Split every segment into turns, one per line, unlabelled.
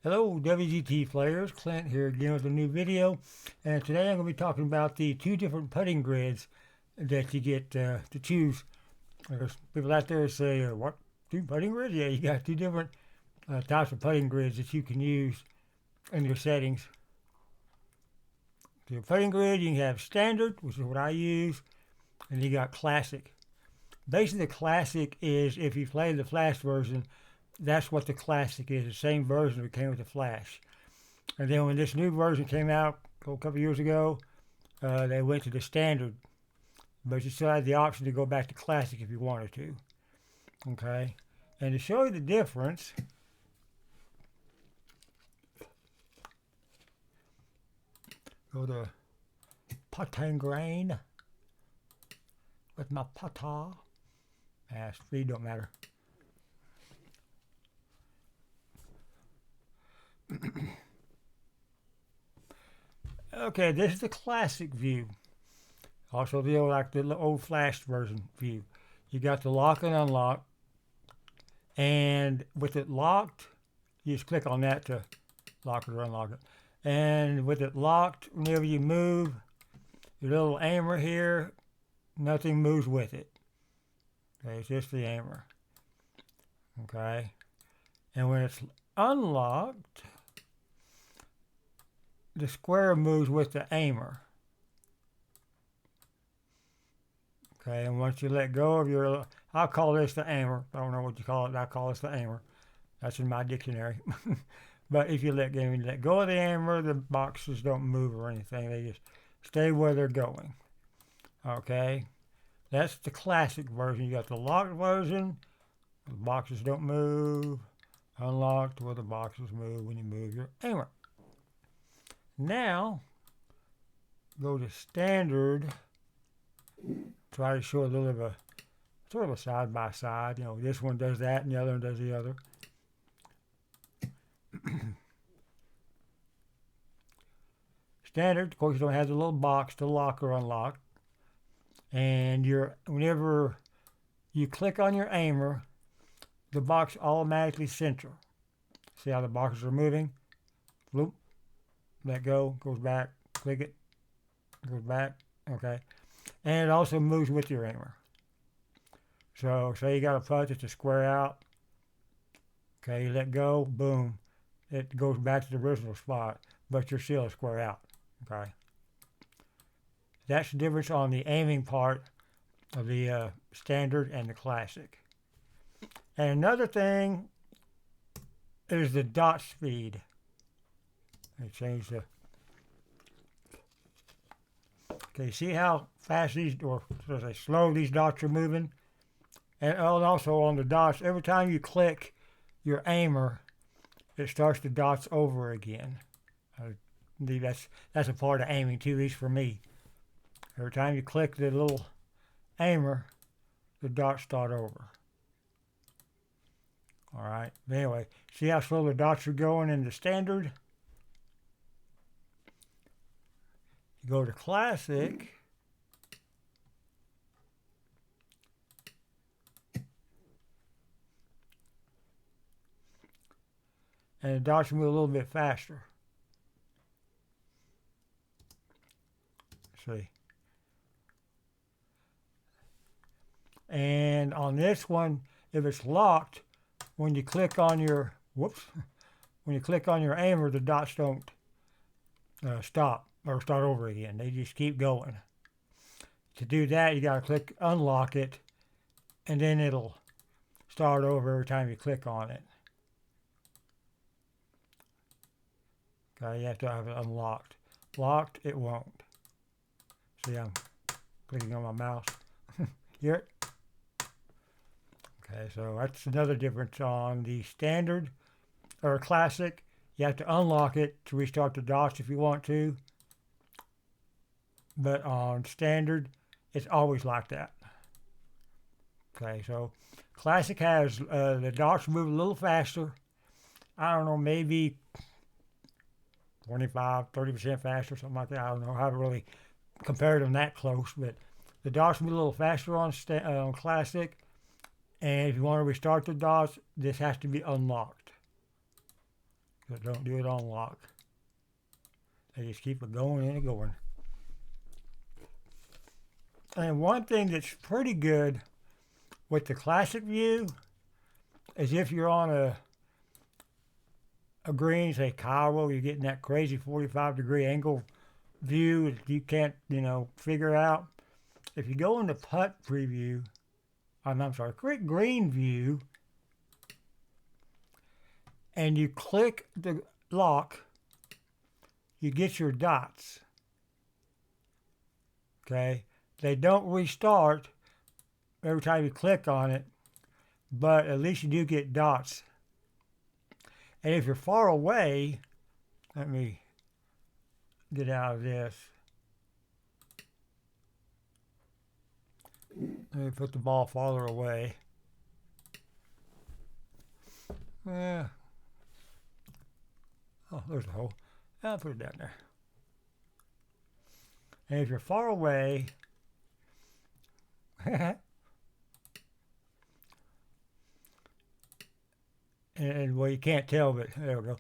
Hello WGT players, Clint here again with a new video, and today I'm going to be talking about the two different putting grids that you get to choose. There's people out there say, what, two putting grids? Yeah, you got two different types of putting grids that you can use in your settings. So your putting grid, you can have standard, which is what I use, and you got classic. Basically the classic is, if you play the flash version, that's what the classic is, the same version that came with the flash. And then when this new version came out a couple years ago, they went to the standard, but you still had the option to go back to classic if you wanted to. Okay, and to show you the difference, go to putting grain with my putter. Speed don't matter. Okay, this is the classic view. Also the old flash version view. You got the lock and unlock, and with it locked, you just click on that to lock it or unlock it. And with it locked, whenever you move your little aimer here, nothing moves with it. Okay, it's just the aimer. Okay, and when it's unlocked, the square moves with the aimer. Okay, and once you let go of your, I'll call this the aimer. I don't know what you call it. I call this the aimer. That's in my dictionary. But if you let go of the aimer, the boxes don't move or anything. They just stay where they're going. Okay, that's the classic version. You got the locked version. The boxes don't move. Unlocked, where the boxes move when you move your aimer. Now, go to standard. Try to show a little of a sort of a side by side. You know, this one does that and the other one does the other. Standard, of course, you don't have the little box to lock or unlock. And whenever you click on your aimer, the box automatically center. See how the boxes are moving? Bloop. Let go, goes back, click it, goes back, okay. And it also moves with your aimer. So say you got a putt that's a square out, okay, you let go, boom, it goes back to the original spot, but you're still a square out, okay. That's the difference on the aiming part of the standard and the classic. And another thing is the dot speed. Let me change the. Okay, see how fast these, or should I say slow, these dots are moving? And also on the dots, every time you click your aimer, it starts the dots over again. I believe that's a part of aiming too, at least for me. Every time you click the little aimer, the dots start over. All right, but anyway, see how slow the dots are going in the standard? You go to classic, and the dots move a little bit faster. See. And on this one, if it's locked, when you click on your, when you click on your aimer, the dots don't stop or start over again. They just keep going. To do that, you got to click unlock it, and then it'll start over every time you click on it. Okay, you have to have it unlocked. Locked, it won't. See, I'm clicking on my mouse. Hear it? Okay, so that's another difference on the standard or classic. You have to unlock it to restart the dots if you want to. But on standard, it's always like that. Okay, so classic has the dots move a little faster. I don't know, maybe 25, 30% faster, something like that. I don't know how to really compare them that close, but the dots move a little faster on classic. And if you want to restart the dots, this has to be unlocked. So don't do it on lock. They just keep it going and going. And one thing that's pretty good with the classic view is if you're on a green, say Cairo, you're getting that crazy 45-degree angle view that you can't, figure out. If you go into putt preview, I'm sorry, green view, and you click the lock, you get your dots. Okay? They don't restart every time you click on it, but at least you do get dots. And if you're far away, let me get out of this. Let me put the ball farther away. Oh, there's a hole. I'll put it down there. And if you're far away, and well, you can't tell, but there we go.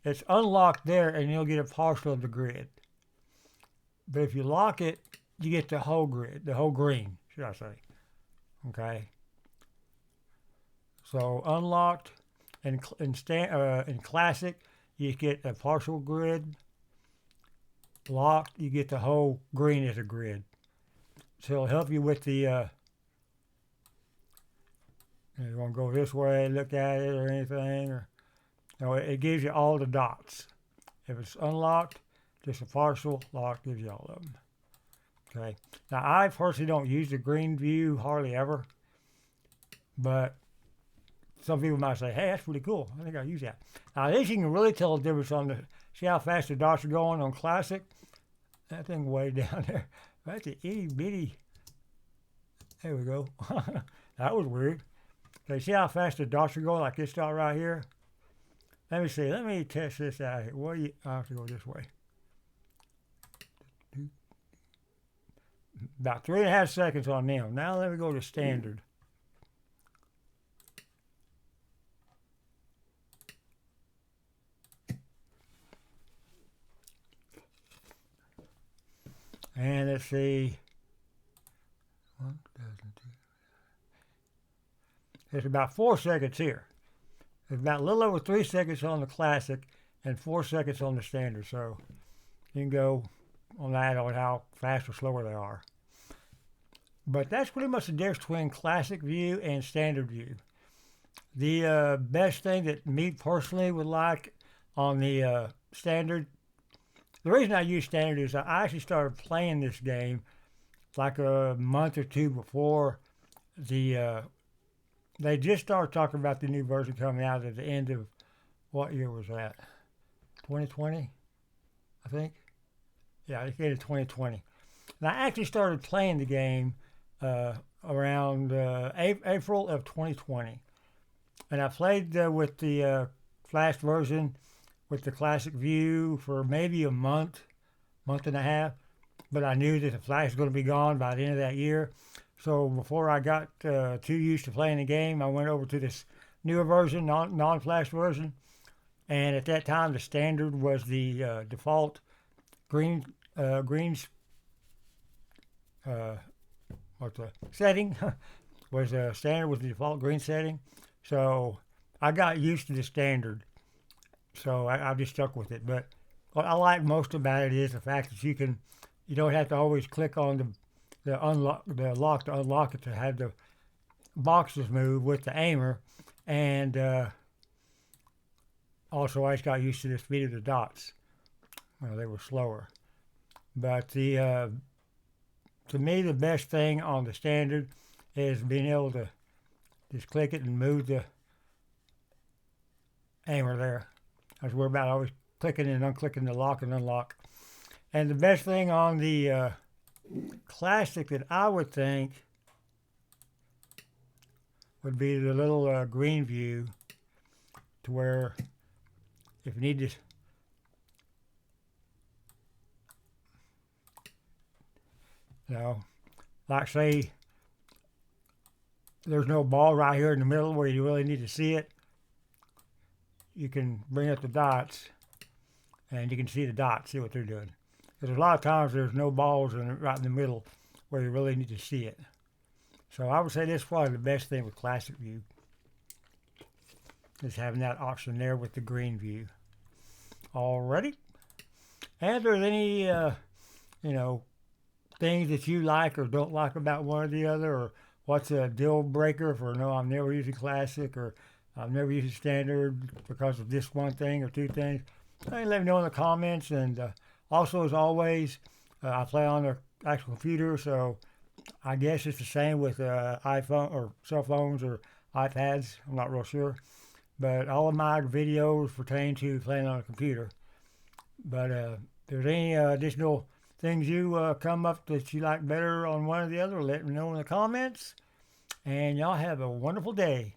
It's unlocked there, and you'll get a partial of the grid. But if you lock it, you get the whole grid, the whole green, should I say. Okay? So unlocked and in classic, you get a partial grid. Locked, you get the whole green as a grid. So it'll help you with the, you want to go this way, look at it or anything, or it gives you all the dots. If it's unlocked, just a partial, locked gives you all of them. Okay. Now I personally don't use the green view hardly ever, but some people might say, hey, that's pretty cool. I think I'll use that. Now this you can really tell the difference on see how fast the dots are going on classic? That thing way down there. That's an itty bitty. There we go. That was weird. Okay, see how fast the dots are going, like this dot right here? Let me see. Let me test this out here. I have to go this way. About 3.5 seconds on them. Now let me go to standard. And let's see. It's about 4 seconds here. It's about a little over 3 seconds on the classic and 4 seconds on the standard. So you can go on that on how fast or slower they are. But that's pretty much the difference between classic view and standard view. The best thing that me personally would like on the standard, the reason I use standard is I actually started playing this game like a month or two before they just started talking about the new version coming out at the end of, what year was that? 2020, I think. Yeah, it's the end of 2020. And I actually started playing the game around April of 2020. And I played with the flash version with the classic view for maybe a month and a half. But I knew that the flash was going to be gone by the end of that year. So before I got too used to playing the game, I went over to this newer version, non-flash version. And at that time, the standard was the default greens setting was standard was the default green setting. So I got used to the standard. So I just stuck with it. But what I like most about it is the fact that you don't have to always click on the lock to unlock it to have the boxes move with the aimer. And also I just got used to the speed of the dots. Well, they were slower. But to me, the best thing on the standard is being able to just click it and move the aimer there. I was worried about always clicking and unclicking the lock and unlock. And the best thing on the classic that I would think would be the little green view, to where if you need to like say there's no ball right here in the middle where you really need to see it, you can bring up the dots, and you can see the dots, see what they're doing. Because a lot of times there's no balls right in the middle where you really need to see it. So I would say this is probably the best thing with Classic View, is having that option there with the green view. Alrighty. And if there's any, things that you like or don't like about one or the other, or what's a deal breaker for no, I'm never using Classic, or I've never used Standard because of this one thing or two things, let me know in the comments. And also, as always, I play on the actual computer, so I guess it's the same with iPhone or cell phones or iPads. I'm not real sure. But all of my videos pertain to playing on a computer. But if there's any additional things you come up that you like better on one or the other, let me know in the comments. And y'all have a wonderful day.